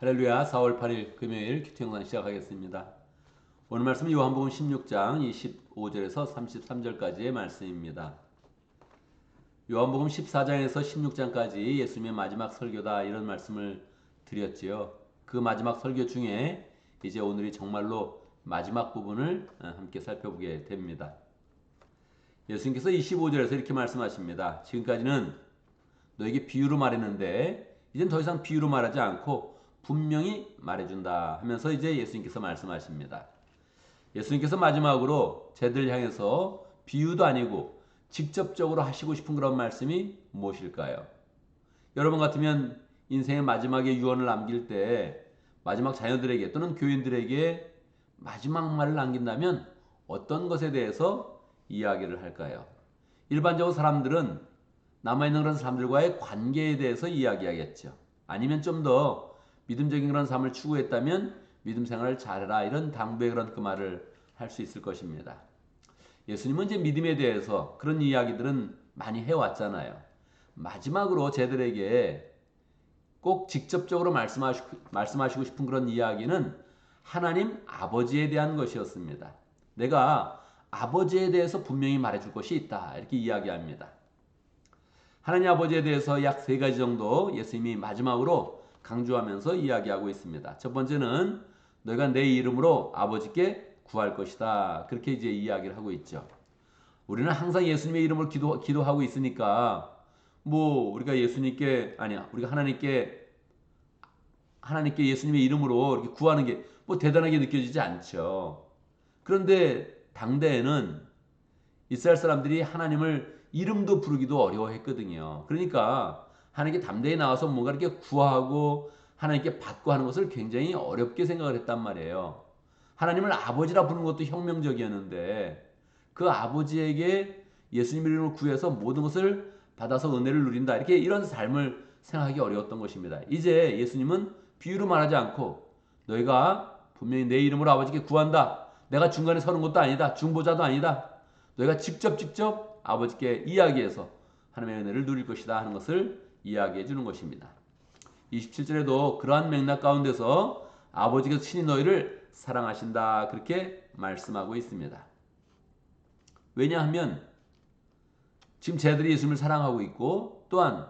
할렐루야. 4월 8일 금요일 큐티 영상 시작하겠습니다. 오늘 말씀은 요한복음 16장 25절에서 33절까지의 말씀입니다. 요한복음 14장에서 16장까지 예수님의 마지막 설교다 이런 말씀을 드렸지요. 그 마지막 설교 중에 이제 오늘이 정말로 마지막 부분을 함께 살펴보게 됩니다. 예수님께서 25절에서 이렇게 말씀하십니다. 지금까지는 너에게 비유로 말했는데 이젠 더 이상 비유로 말하지 않고 분명히 말해준다 하면서 이제 예수님께서 말씀하십니다. 예수님께서 마지막으로 쟤들 향해서 비유도 아니고 직접적으로 하시고 싶은 그런 말씀이 무엇일까요? 여러분 같으면 인생의 마지막에 유언을 남길 때 마지막 자녀들에게 또는 교인들에게 마지막 말을 남긴다면 어떤 것에 대해서 이야기를 할까요? 일반적으로 사람들은 남아있는 그런 사람들과의 관계에 대해서 이야기하겠죠. 아니면 좀 더 믿음적인 그런 삶을 추구했다면 믿음 생활을 잘해라 이런 당부의 그런 그 말을 할 수 있을 것입니다. 예수님은 이제 믿음에 대해서 그런 이야기들은 많이 해왔잖아요. 마지막으로 쟤들에게 꼭 직접적으로 말씀하시고 싶은 그런 이야기는 하나님 아버지에 대한 것이었습니다. 내가 아버지에 대해서 분명히 말해줄 것이 있다 이렇게 이야기합니다. 하나님 아버지에 대해서 약 세 가지 정도 예수님이 마지막으로 강조하면서 이야기하고 있습니다. 첫 번째는 너희가 내 이름으로 아버지께 구할 것이다. 그렇게 이제 이야기를 하고 있죠. 우리는 항상 예수님의 이름으로 기도하고 있으니까 우리가 우리가 하나님께 예수님의 이름으로 이렇게 구하는 게 대단하게 느껴지지 않죠. 그런데 당대에는 이스라엘 사람들이 하나님을 이름도 부르기도 어려워했거든요. 그러니까 하나님께 담대히 나와서 뭔가 이렇게 구하고 하나님께 받고 하는 것을 굉장히 어렵게 생각을 했단 말이에요. 하나님을 아버지라 부르는 것도 혁명적이었는데 그 아버지에게 예수님 이름으로 구해서 모든 것을 받아서 은혜를 누린다. 이런 삶을 생각하기 어려웠던 것입니다. 이제 예수님은 비유로 말하지 않고 너희가 분명히 내 이름으로 아버지께 구한다. 내가 중간에 서는 것도 아니다. 중보자도 아니다. 너희가 직접 아버지께 이야기해서 하나님의 은혜를 누릴 것이다 하는 것을 이야기해 주는 것입니다. 27절에도 그러한 맥락 가운데서 아버지께서 친히 너희를 사랑하신다 그렇게 말씀하고 있습니다. 왜냐하면 지금 쟤들이 예수님을 사랑하고 있고 또한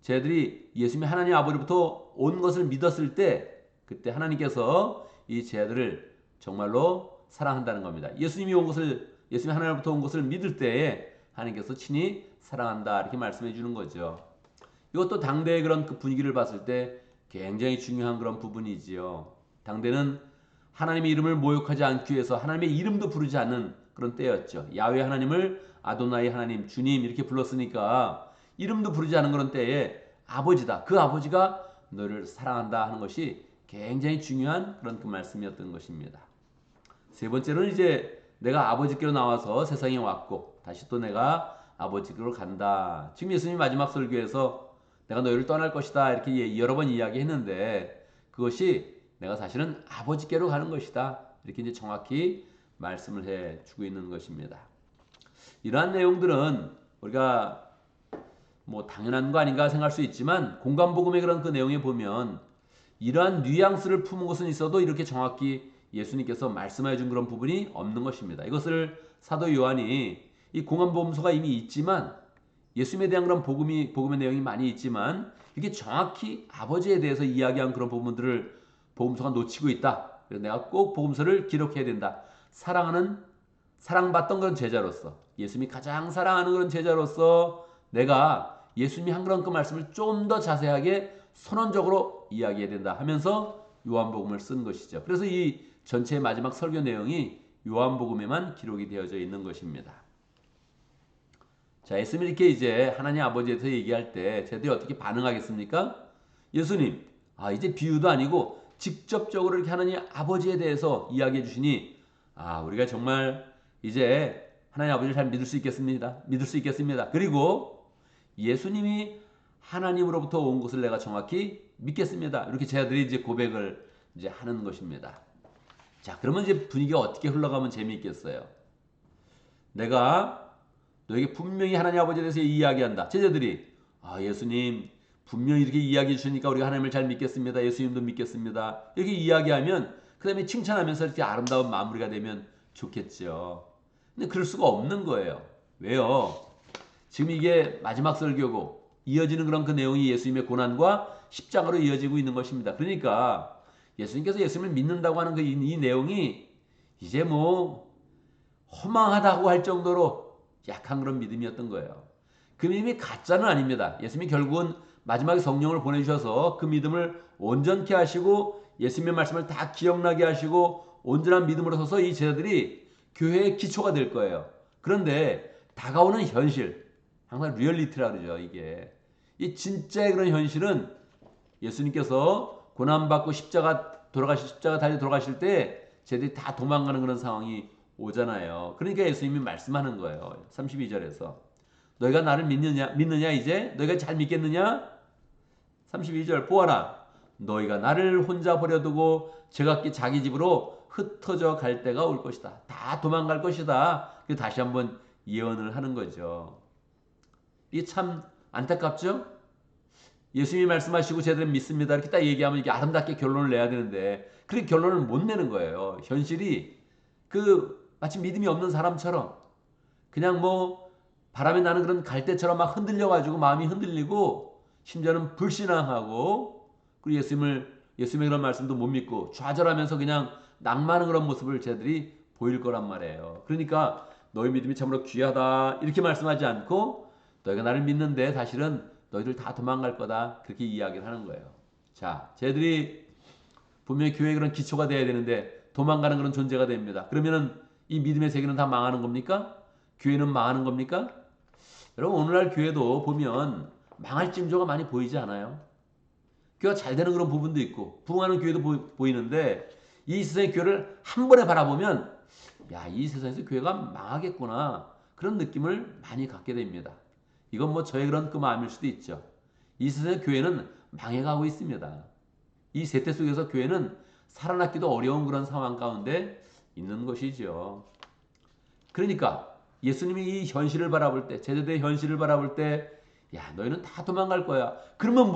쟤들이 예수님이 하나님 아버지로부터 온 것을 믿었을 때 그때 하나님께서 이 쟤들을 정말로 사랑한다는 겁니다. 예수님이 하나님로부터 온 것을 믿을 때에 하나님께서 친히 사랑한다 이렇게 말씀해 주는 거죠. 이것도 당대의 그런 그 분위기를 봤을 때 굉장히 중요한 그런 부분이지요. 당대는 하나님의 이름을 모욕하지 않기 위해서 하나님의 이름도 부르지 않는 그런 때였죠. 야훼 하나님을 아도나이 하나님, 주님 이렇게 불렀으니까 이름도 부르지 않은 그런 때에 아버지다. 그 아버지가 너를 사랑한다 하는 것이 굉장히 중요한 그런 그 말씀이었던 것입니다. 세 번째로는 이제 내가 아버지께로 나와서 세상에 왔고 다시 또 내가 아버지께로 간다. 지금 예수님이 마지막 설교에서 내가 너희를 떠날 것이다 이렇게 여러 번 이야기했는데 그것이 내가 사실은 아버지께로 가는 것이다. 이렇게 이제 정확히 말씀을 해주고 있는 것입니다. 이러한 내용들은 우리가 당연한 거 아닌가 생각할 수 있지만 공간복음의 그런 그 내용에 보면 이러한 뉘앙스를 품은 것은 있어도 이렇게 정확히 예수님께서 말씀해 준 그런 부분이 없는 것입니다. 이것을 사도 요한이 이 공간복음서가 이미 있지만 예수님에 대한 그런 복음의 내용이 많이 있지만 이게 정확히 아버지에 대해서 이야기한 그런 부분들을 복음서가 놓치고 있다. 그래서 내가 꼭 복음서를 기록해야 된다. 사랑받던 그런 제자로서 예수님이 가장 사랑하는 그런 제자로서 내가 예수님이 한 그런 그 말씀을 좀 더 자세하게 선언적으로 이야기해야 된다 하면서 요한복음을 쓴 것이죠. 그래서 이 전체의 마지막 설교 내용이 요한복음에만 기록이 되어져 있는 것입니다. 자, 예수님이 이렇게 이제 하나님 아버지에 대해서 얘기할 때 쟤들이 어떻게 반응하겠습니까? 예수님, 이제 비유도 아니고 직접적으로 이렇게 하나님 아버지에 대해서 이야기해 주시니 우리가 정말 이제 하나님 아버지를 잘 믿을 수 있겠습니다. 그리고 예수님이 하나님으로부터 온 것을 내가 정확히 믿겠습니다. 이렇게 쟤들이 이제 고백을 이제 하는 것입니다. 자, 그러면 이제 분위기가 어떻게 흘러가면 재미있겠어요? 내가 너에게 분명히 하나님 아버지에 대해서 이야기한다. 제자들이 예수님 분명히 이렇게 이야기해 주시니까 우리가 하나님을 잘 믿겠습니다. 예수님도 믿겠습니다. 이렇게 이야기하면 그 다음에 칭찬하면서 이렇게 아름다운 마무리가 되면 좋겠죠. 근데 그럴 수가 없는 거예요. 왜요? 지금 이게 마지막 설교고 이어지는 그런 그 내용이 예수님의 고난과 십자가로 이어지고 있는 것입니다. 그러니까 예수님께서 예수님을 믿는다고 하는 이 내용이 이제 뭐 허망하다고 할 정도로 약한 그런 믿음이었던 거예요. 그 믿음이 가짜는 아닙니다. 예수님이 결국은 마지막에 성령을 보내주셔서 그 믿음을 온전케 하시고 예수님의 말씀을 다 기억나게 하시고 온전한 믿음으로 서서 이 제자들이 교회의 기초가 될 거예요. 그런데 다가오는 현실, 항상 리얼리티라 그러죠. 이게 이 진짜의 그런 현실은 예수님께서 고난받고 십자가 달려 돌아가실 때 쟤들이 다 도망가는 그런 상황이 오잖아요. 그러니까 예수님이 말씀하는 거예요. 32절에서 너희가 나를 믿느냐 이제? 너희가 잘 믿겠느냐? 32절 보아라. 너희가 나를 혼자 버려두고 제각기 자기 집으로 흩어져 갈 때가 올 것이다. 다 도망갈 것이다. 다시 한번 예언을 하는 거죠. 이게 참 안타깝죠? 예수님이 말씀하시고 제대로 믿습니다. 이렇게 딱 얘기하면 이게 아름답게 결론을 내야 되는데 그렇게 결론을 못 내는 거예요. 현실이 마치 믿음이 없는 사람처럼 그냥 뭐 바람에 나는 그런 갈대처럼 막 흔들려가지고 마음이 흔들리고 심지어는 불신앙하고 그리고 예수님의 그런 말씀도 못 믿고 좌절하면서 그냥 낭만하는 그런 모습을 쟤들이 보일 거란 말이에요. 그러니까 너희 믿음이 참으로 귀하다 이렇게 말씀하지 않고 너희가 나를 믿는데 사실은 너희들 다 도망갈 거다 그렇게 이야기를 하는 거예요. 자, 쟤들이 분명히 교회의 그런 기초가 돼야 되는데 도망가는 그런 존재가 됩니다. 그러면은 이 믿음의 세계는 다 망하는 겁니까? 교회는 망하는 겁니까? 여러분 오늘날 교회도 보면 망할 징조가 많이 보이지 않아요? 교회가 잘 되는 그런 부분도 있고 부흥하는 교회도 보이는데 이 세상의 교회를 한 번에 바라보면 야, 이 세상에서 교회가 망하겠구나 그런 느낌을 많이 갖게 됩니다. 이건 뭐 저의 그런 마음일 수도 있죠. 이 세상의 교회는 망해가고 있습니다. 이 세태 속에서 교회는 살아남기도 어려운 그런 상황 가운데 있는 것이죠. 그러니까 예수님이 이 현실을 바라볼 때, 제자들의 현실을 바라볼 때, 야, 너희는 다 도망갈 거야. 그러면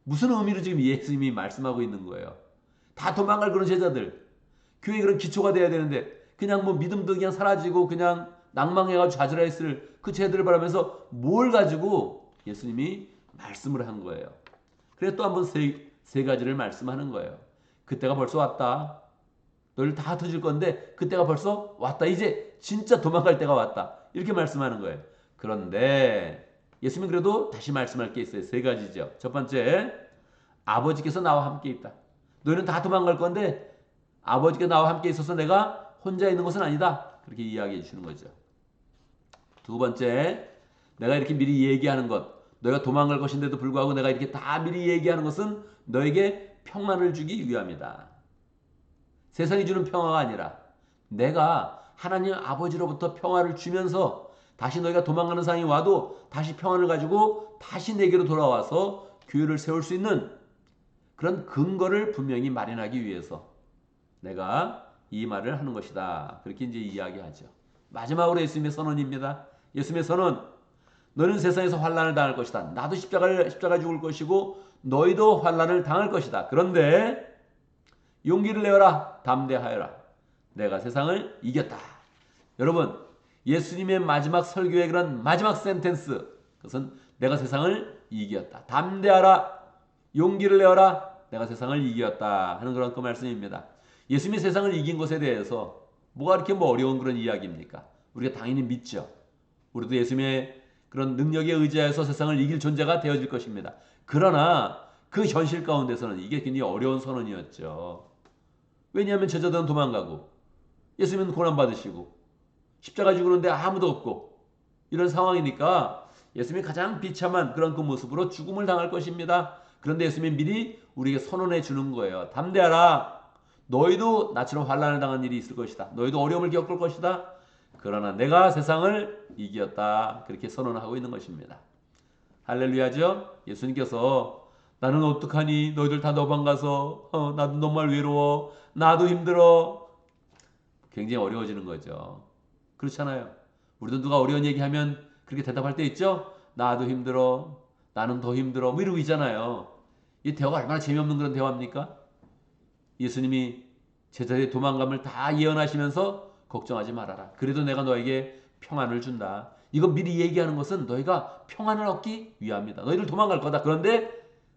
무슨 의미로 지금 예수님이 말씀하고 있는 거예요? 다 도망갈 그런 제자들, 교회 그런 기초가 돼야 되는데, 그냥 뭐 믿음도 그냥 사라지고 그냥 낭망해가지고 좌절했을 그 제자들을 바라면서 뭘 가지고 예수님이 말씀을 한 거예요. 그래서 또 한 번 세 가지를 말씀하는 거예요. 그때가 벌써 왔다. 너를 다 흩어질 건데 그때가 벌써 왔다. 이제 진짜 도망갈 때가 왔다. 이렇게 말씀하는 거예요. 그런데 예수님은 그래도 다시 말씀할 게 있어요. 세 가지죠. 첫 번째, 아버지께서 나와 함께 있다. 너희는 다 도망갈 건데 아버지께서 나와 함께 있어서 내가 혼자 있는 것은 아니다. 그렇게 이야기해 주시는 거죠. 두 번째, 내가 이렇게 미리 얘기하는 것, 너희가 도망갈 것인데도 불구하고 내가 이렇게 다 미리 얘기하는 것은 너에게 평안을 주기 위함이다. 세상이 주는 평화가 아니라 내가 하나님 아버지로부터 평화를 주면서 다시 너희가 도망가는 상황이 와도 다시 평안을 가지고 다시 내게로 돌아와서 교회를 세울 수 있는 그런 근거를 분명히 마련하기 위해서 내가 이 말을 하는 것이다. 그렇게 이제 이야기하죠. 마지막으로 예수님의 선언입니다. 예수님의 선언. 너는 세상에서 환난을 당할 것이다. 나도 십자가 죽을 것이고 너희도 환난을 당할 것이다. 그런데 용기를 내어라. 담대하여라. 내가 세상을 이겼다. 여러분, 예수님의 마지막 설교의 그런 마지막 센텐스. 그것은 내가 세상을 이겼다. 담대하라. 용기를 내어라. 내가 세상을 이겼다. 하는 그런 그 말씀입니다. 예수님이 세상을 이긴 것에 대해서 뭐가 이렇게 어려운 그런 이야기입니까? 우리가 당연히 믿죠. 우리도 예수님의 그런 능력에 의지하여서 세상을 이길 존재가 되어질 것입니다. 그러나 그 현실 가운데서는 이게 굉장히 어려운 선언이었죠. 왜냐하면 제자들은 도망가고 예수님은 고난받으시고 십자가 죽으는데 아무도 없고 이런 상황이니까 예수님이 가장 비참한 그런 그 모습으로 죽음을 당할 것입니다. 그런데 예수님이 미리 우리에게 선언해 주는 거예요. 담대하라. 너희도 나처럼 환난을 당한 일이 있을 것이다. 너희도 어려움을 겪을 것이다. 그러나 내가 세상을 이겼다. 그렇게 선언하고 있는 것입니다. 할렐루야죠? 예수님께서 나는 어떡하니? 너희들 다 도망가서 나도 정말 외로워. 나도 힘들어. 굉장히 어려워지는 거죠. 그렇잖아요. 우리도 누가 어려운 얘기하면 그렇게 대답할 때 있죠? 나도 힘들어. 나는 더 힘들어. 뭐 이러고 있잖아요. 이 대화가 얼마나 재미없는 그런 대화입니까? 예수님이 제자들의 도망감을 다 예언하시면서 걱정하지 말아라. 그래도 내가 너에게 평안을 준다. 이거 미리 얘기하는 것은 너희가 평안을 얻기 위함이다. 너희들 도망갈 거다. 그런데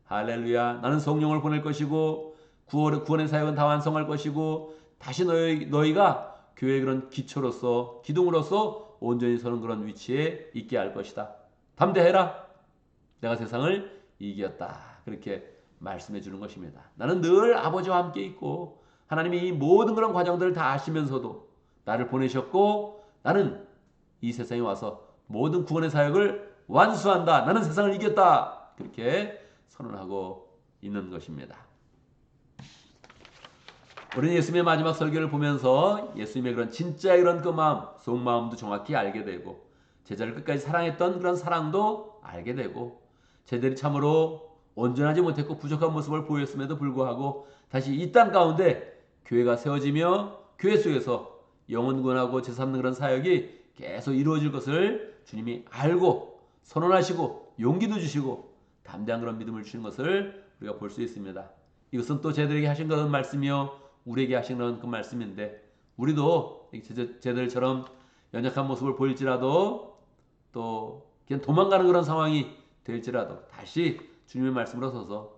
할렐루야, 나는 성령을 보낼 것이고 구원의 사역은 다 완성할 것이고 다시 너희가 교회의 그런 기초로서 기둥으로서 온전히 서는 그런 위치에 있게 할 것이다. 담대해라. 내가 세상을 이겼다. 그렇게 말씀해 주는 것입니다. 나는 늘 아버지와 함께 있고 하나님이 이 모든 그런 과정들을 다 아시면서도 나를 보내셨고 나는 이 세상에 와서 모든 구원의 사역을 완수한다. 나는 세상을 이겼다. 그렇게 선언하고 있는 것입니다. 우리는 예수님의 마지막 설교를 보면서 예수님의 그런 진짜의 그런 그 마음, 속마음도 정확히 알게 되고 제자를 끝까지 사랑했던 그런 사랑도 알게 되고 제자들이 참으로 온전하지 못했고 부족한 모습을 보였음에도 불구하고 다시 이 땅 가운데 교회가 세워지며 교회 속에서 영혼 구원하고 제사 삼는 그런 사역이 계속 이루어질 것을 주님이 알고 선언하시고 용기도 주시고 담대한 그런 믿음을 주시는 것을 우리가 볼 수 있습니다. 이것은 또 제자들에게 하신 그런 말씀이요 우리에게 하신 그런 그 말씀인데 우리도 제자들처럼 연약한 모습을 보일지라도 또 그냥 도망가는 그런 상황이 될지라도 다시 주님의 말씀으로 서서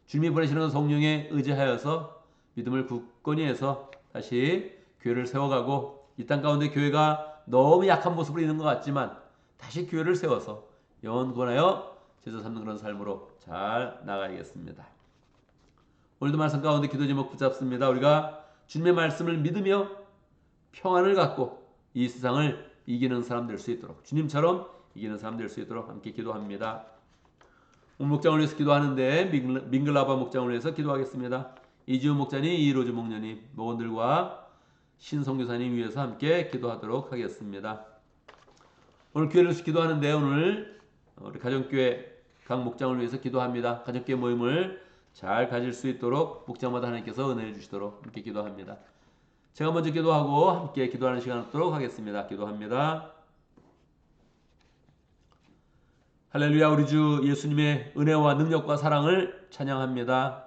주님이 보내시는 성령에 의지하여서 믿음을 굳건히 해서 다시 교회를 세워가고 이 땅 가운데 교회가 너무 약한 모습으로 있는 것 같지만 다시 교회를 세워서 영원 구원하여 제자 삼는 그런 삶으로 잘 나가야겠습니다. 오늘도 말씀 가운데 기도 제목 붙잡습니다. 우리가 주님의 말씀을 믿으며 평안을 갖고 이 세상을 이기는 사람 될 수 있도록 주님처럼 이기는 사람 될 수 있도록 함께 기도합니다. 오늘 목장을 위해서 기도하는데 밍글라바 목장을 위해서 기도하겠습니다. 이지훈 목자님, 이로즈 목녀님, 목원들과 신성교사님 위해서 함께 기도하도록 하겠습니다. 오늘 교회를 위해서 기도하는데 오늘 우리 가정교회 각 목장을 위해서 기도합니다. 가정교회 모임을 잘 가질 수 있도록 목장마다 하나님께서 은혜를 주시도록 함께 기도합니다. 제가 먼저 기도하고 함께 기도하는 시간을 갖도록 하겠습니다. 기도합니다. 할렐루야. 우리 주 예수님의 은혜와 능력과 사랑을 찬양합니다.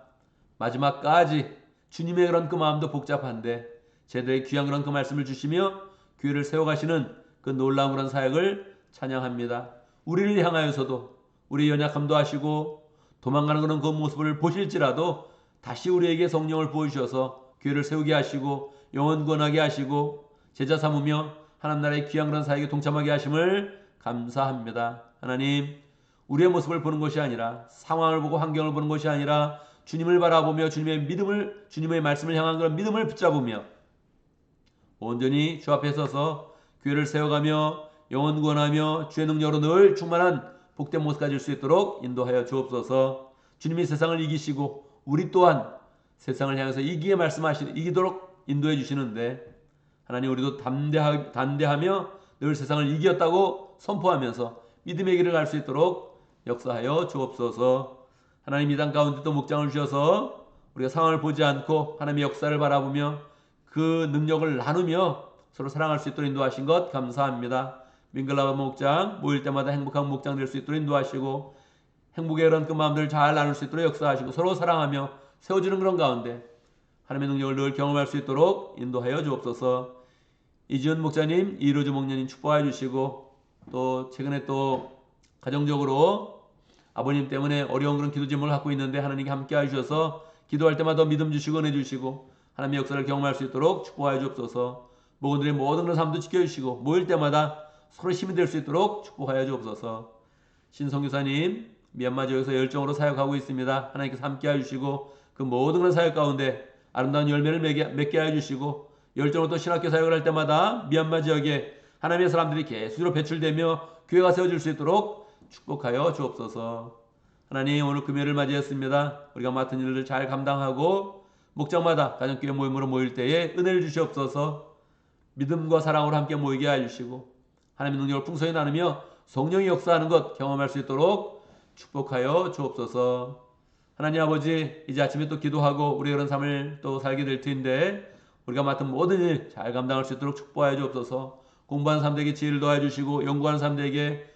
마지막까지 주님의 그런 그 마음도 복잡한데 제대로 귀한 그런 그 말씀을 주시며 교회를 세워가시는 그 놀라운 그런 사역을 찬양합니다. 우리를 향하여서도 우리 연약함도 하시고 도망가는 그런 그 모습을 보실지라도 다시 우리에게 성령을 부어주셔서 교회를 세우게 하시고 영원 구원하게 하시고 제자 삼으며 하나님 나라의 귀한 그런 사역에 동참하게 하심을 감사합니다. 하나님, 우리의 모습을 보는 것이 아니라 상황을 보고 환경을 보는 것이 아니라 주님을 바라보며 주님의 말씀을 향한 그런 믿음을 붙잡으며 온전히 주 앞에 서서 교회를 세워가며 영원 구원하며 주의 능력으로 늘 충만한 복된 모습 가질 수 있도록 인도하여 주옵소서. 주님이 세상을 이기시고 우리 또한 세상을 향해서 이기도록 인도해 주시는데 하나님 우리도 담대하며 늘 세상을 이겼다고 선포하면서 믿음의 길을 갈 수 있도록 역사하여 주옵소서. 하나님 이 땅 가운데 또 목장을 주셔서 우리가 상황을 보지 않고 하나님의 역사를 바라보며 그 능력을 나누며 서로 사랑할 수 있도록 인도하신 것 감사합니다. 밍글라바 목장 모일 때마다 행복한 목장 될 수 있도록 인도하시고 행복의 그런 그 마음들을 잘 나눌 수 있도록 역사하시고 서로 사랑하며 세워주는 그런 가운데 하나님의 능력을 늘 경험할 수 있도록 인도하여 주옵소서. 이지훈 목자님, 이로즈 목녀님 축복해 주시고 또 최근에 또 가정적으로 아버님 때문에 어려운 그런 기도 제목을 갖고 있는데 하나님께 함께 하셔서 기도할 때마다 믿음 주시고 은혜 주시고 하나님의 역사를 경험할 수 있도록 축복하여 주옵소서. 목원들의 모든 그런 삶도 지켜주시고 모일 때마다 서로 힘이 될 수 있도록 축복하여 주옵소서. 신성교사님 미얀마 지역에서 열정으로 사역하고 있습니다. 하나님께서 함께 해주시고 그 모든 그런 사역 가운데 아름다운 열매를 맺게 해주시고 열정으로 또 신학교 사역을 할 때마다 미얀마 지역에 하나님의 사람들이 계속으로 배출되며 교회가 세워질 수 있도록 축복하여 주옵소서. 하나님 오늘 금요일을 맞이했습니다. 우리가 맡은 일을 잘 감당하고 목장마다 가정교회 모임으로 모일 때에 은혜를 주시옵소서. 믿음과 사랑으로 함께 모이게 해주시고 하나님의 능력을 풍성히 나누며 성령이 역사하는 것 경험할 수 있도록 축복하여 주옵소서. 하나님 아버지 이제 아침에 또 기도하고 우리의 그런 삶을 또 살게 될 텐데 우리가 맡은 모든 일 잘 감당할 수 있도록 축복하여 주옵소서. 공부하는 사람들에게 지혜를 더해 주시고 연구하는 사람들에게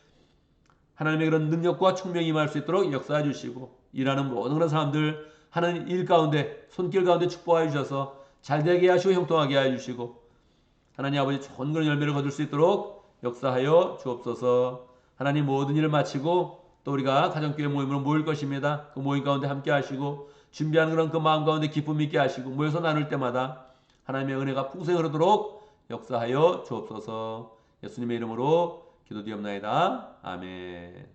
하나님의 그런 능력과 총명이 임할 수 있도록 역사해 주시고 일하는 모든 그런 사람들 하는 일 가운데 손길 가운데 축복하여 주셔서 잘되게 하시고 형통하게 하여 주시고 하나님 아버지 좋은 그런 열매를 거둘 수 있도록 역사하여 주옵소서. 하나님 모든 일을 마치고 또 우리가 가정교회 모임으로 모일 것입니다. 그 모임 가운데 함께 하시고 준비하는 그런 그 마음 가운데 기쁨 있게 하시고 모여서 나눌 때마다 하나님의 은혜가 풍성히 흐르도록 역사하여 주옵소서. 예수님의 이름으로 기도드리옵나이다. 아멘.